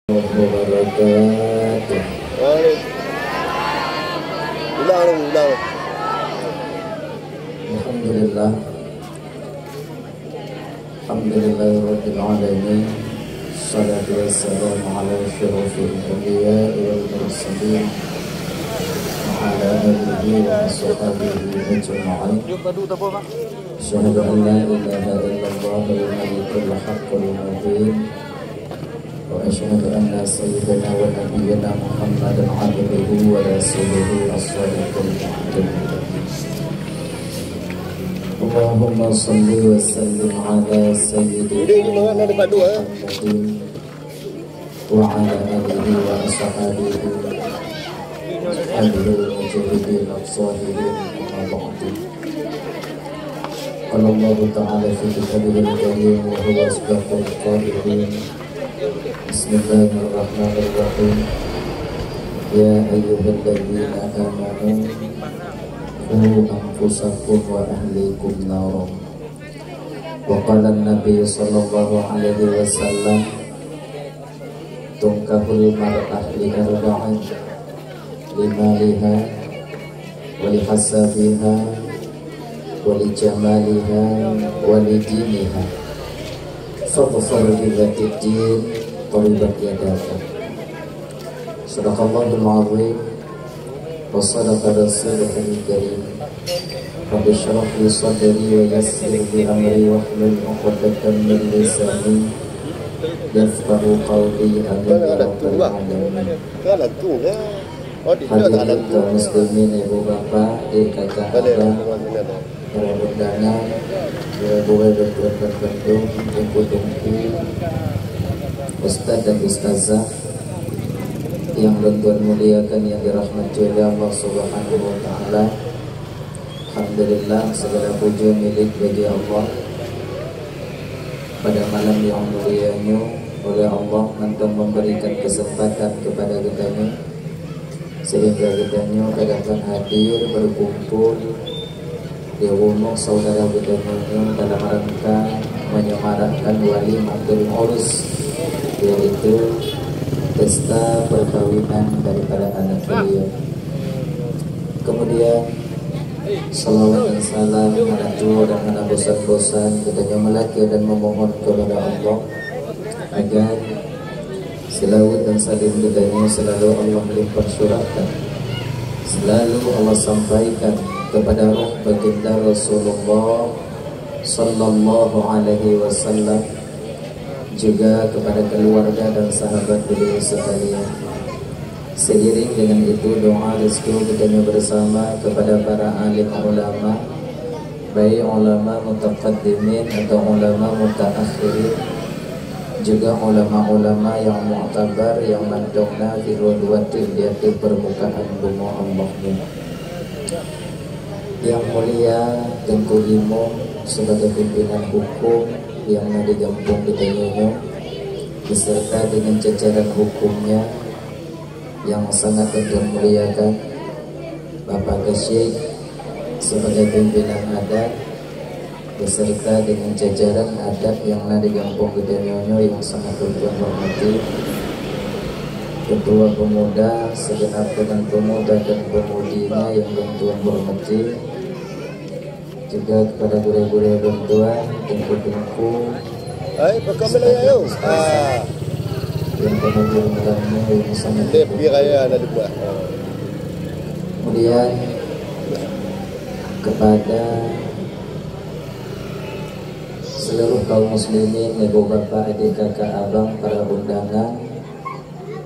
Wabarakatuh. Ulang. Alhamdulillah. Alhamdulillahirabbil alamin. Shalatu wassalamu ala asyrofil anbiya wal mursalin wa ala alihi wa sahbihi ajma'in. Asyhadu an la ilaha illallah wal malikul haqqul mubin. وأشهد أن سيدنا ونبينا محمدا عبده ورسوله الصادق الأمين. اللهم صل وسلم على سيدنا محمد وعلى آله وأصحابه المجاهدين الصالحين أما بعد. قال الله تعالى في كتابه الكريم وهو أصدق القائلين. Bismillahirrahmanirrahim. Ya ayyuhalladzina amanu qu anfusakum wa ahlikum naram. Wa qala an-nabiy sallallahu alaihi wasallam tunkahul mar'ah li arba'in limaliha wa li hasabiha wa li jamaliha wa li diniha. Fadfar bidhatid din qaribat yadaka. Sadaqallahul azim wa sadaqa rasulul karim. Rabbi shrah li sadri wa yassir li amri wahlul 'uqdatam min lisani yafqahu qawli. Amin ya rabbal alamin. Hadirin kaum muslimin, ibu bapak, adik kakak abang, para undangan, boleh berbentuk tungku Ustadz dan Ustazah yang Tuhan muliakan, yang dirahmati oleh Allah Subhanahu wa Ta'ala. Alhamdulillah, segala puji milik bagi Allah. Pada malam yang mulianya oleh Allah untuk memberikan kesempatan kepada kitanya, sehingga kitanya dapat hadir berkumpul di rumah saudara kitanya dalam rangka menyemarakkan walimatul urus, yaitu pesta perkawinan daripada anak beliau. Kemudian salawat dan salam anak tua dan anak bosan-bosan kitanya melaki dan memohon kepada Allah agar selawat dan salim kitanya selalu Allah melimpah surahkan, selalu Allah sampaikan kepada roh baginda Rasulullah sallallahu alaihi wasallam, juga kepada keluarga dan sahabat beliau sekalian. Seiring dengan itu doa restu kita bersama kepada para alim ulama, baik ulama mutaqaddimin atau ulama mutaakhirin, juga ulama-ulama yang mu'tabar yang mandongna di rodwatil di atas permukaan bumi Allah. Yang mulia Tengku Imo sebagai pimpinan hukum yang ada di kampung Ketanyono, beserta dengan jajaran hukumnya yang sangat muliakan, Bapak Syekh sebagai pimpinan adat, beserta dengan jajaran adat yang ada di kampung Ketanyono yang sangat hormati, Ketua Pemuda segenap dengan pemuda dan pemudinya yang Tuhan hormati, juga kepada guru-guru bantuan, tengku-tengku yang kemudian malamnya yang sangat kemudian kepada seluruh kaum muslimin, ibu bapak, adik kakak abang, para undangan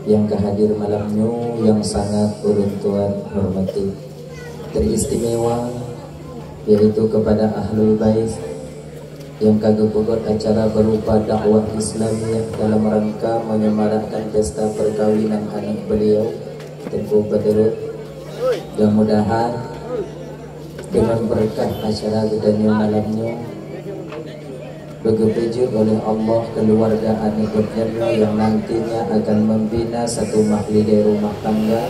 yang kehadir malamnya yang sangat Tuhan hormati, teristimewa, yaitu kepada Ahlul Bait yang kagak pokok acara berupa dakwah Islamiyah dalam rangka menyemarakkan pesta perkawinan anak beliau Tengku Badrut. Mudah-mudahan dengan berkah acara gedanya malamnya begitu oleh Allah keluarga anak berjana yang nantinya akan membina satu mahligai rumah tangga,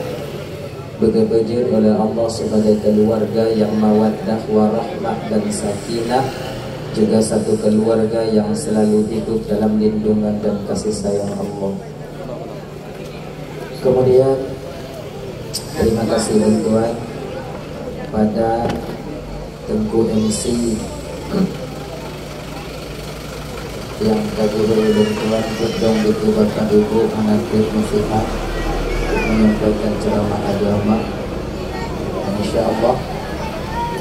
begitu oleh Allah sebagai keluarga yang mawaddah warahmah dan sakinah, juga satu keluarga yang selalu hidup dalam lindungan dan kasih sayang Allah. Kemudian terima kasih bantuan pada Tengku MC yang tadi beri bantuan untuk itu Bapak Ibu anak nasihat menyampaikan ceramah agama. Insya Allah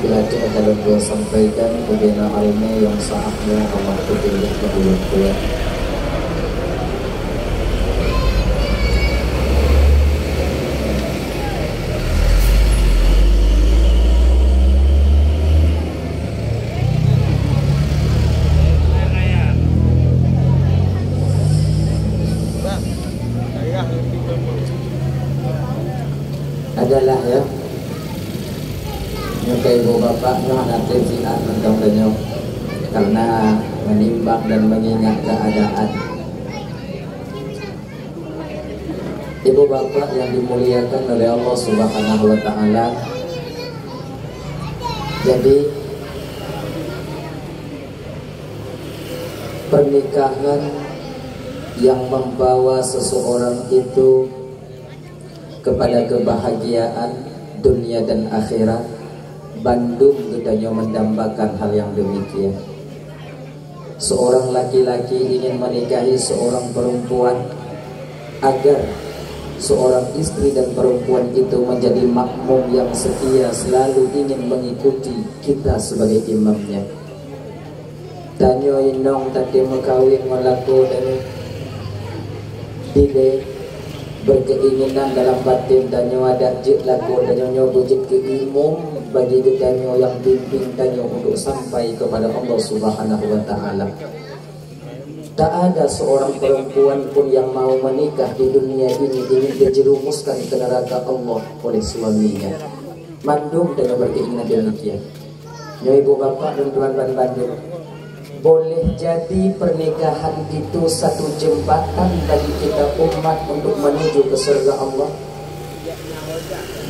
bila kita dalam dua sampaikan kemudian hari ini yang saatnya Allah tutup kedua. Adalah ya nyukai ibu bapak nanti siat mentong karena menimbang dan mengingat keadaan. Ibu bapak yang dimuliakan oleh Allah Subhanahu wa Ta'ala, jadi pernikahan yang membawa seseorang itu kepada kebahagiaan dunia dan akhirat, Bandung gedanya mendambakan hal yang demikian. Seorang laki-laki ingin menikahi seorang perempuan agar seorang istri dan perempuan itu menjadi makmum yang setia, selalu ingin mengikuti kita sebagai imamnya. Tanyo inong tadi mekawin melaku dan tidak berkeinginan dalam batin danyo ada jik laku danyo bujit ke imam bagi danyo yang bimbing danyo untuk sampai kepada Allah Subhanahu wa Ta'ala. Tak ada seorang perempuan pun yang mau menikah di dunia ini ingin dijerumuskan ke neraka Allah oleh suaminya. Bandung dengan berkeinginan demikian. Ibu bapak dan tuan-tuan Bandung, boleh jadi pernikahan itu satu jembatan bagi kita umat untuk menuju ke surga Allah,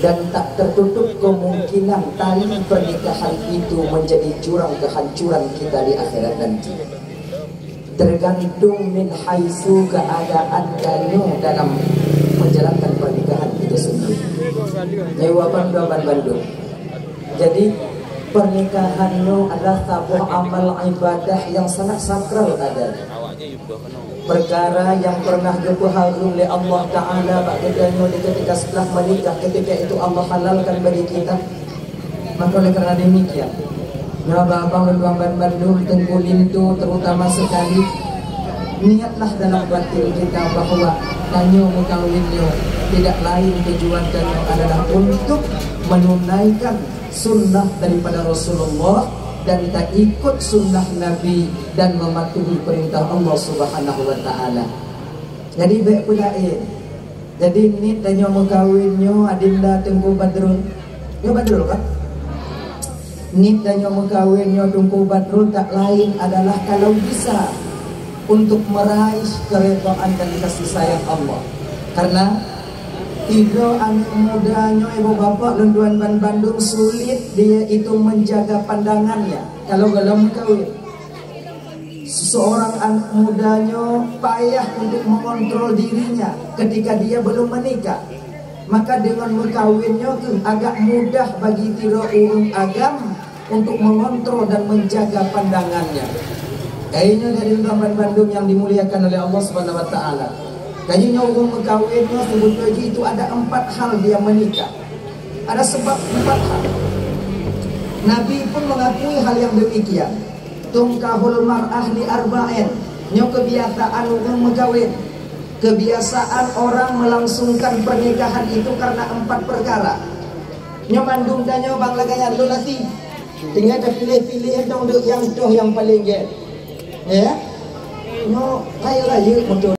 dan tak tertutup kemungkinan tali pernikahan itu menjadi jurang kehancuran kita di akhirat nanti. Tergantung min haitsu keadaan danyo dalam menjalankan pernikahan itu sendiri. Jawaban Bandung. Jadi pernikahannya adalah sebuah amal ibadah yang sangat sakral ada. Perkara yang pernah dipaharu oleh Allah Ta'ala bagainya ketika setelah menikah, ketika itu Allah halalkan bagi kita. Maka oleh kerana demikian, Abang Bandung Tengku Lintu terutama sekali, niatlah dalam batin kita bahwa danyo mengkawinnya tidak lain tujuan danyo adalah untuk menunaikan sunnah daripada Rasulullah dan tak ikut sunnah Nabi dan mematuhi perintah Allah Subhanahu wa Ta'ala. Jadi baik pula jadi ni tanya mengkawinnya adinda Tengku Badrul. Ya Badrul kan? Ni tanya mengkawinnya Tengku Badrul tak lain adalah kalau bisa untuk meraih keredaan dan kasih sayang Allah. Karena tiga anak mudanya ibu bapak lenduan Bandung sulit dia itu menjaga pandangannya kalau belum kawin. Seseorang anak mudanya payah untuk mengontrol dirinya ketika dia belum menikah. Maka dengan berkawinnya agak mudah bagi tiga orang agam untuk mengontrol dan menjaga pandangannya. Kayaknya dari lenduan Bandung yang dimuliakan oleh Allah Subhanahu wa Ta'ala. Kayaknya orang berkawinnya sebetulnya itu ada 4 hal dia menikah. Ada sebab 4 hal. Nabi pun mengakui hal yang demikian. Tungkahul mar'ah li arba'in. Nyo kebiasaan orang berkawin. Kebiasaan orang melangsungkan pernikahan itu karena 4 perkara. Nyo Bandung dan nyo bang laganya lu nasi. Tinggal pilih-pilih dong yang paling get. Ya. Nyo kaya raya betul.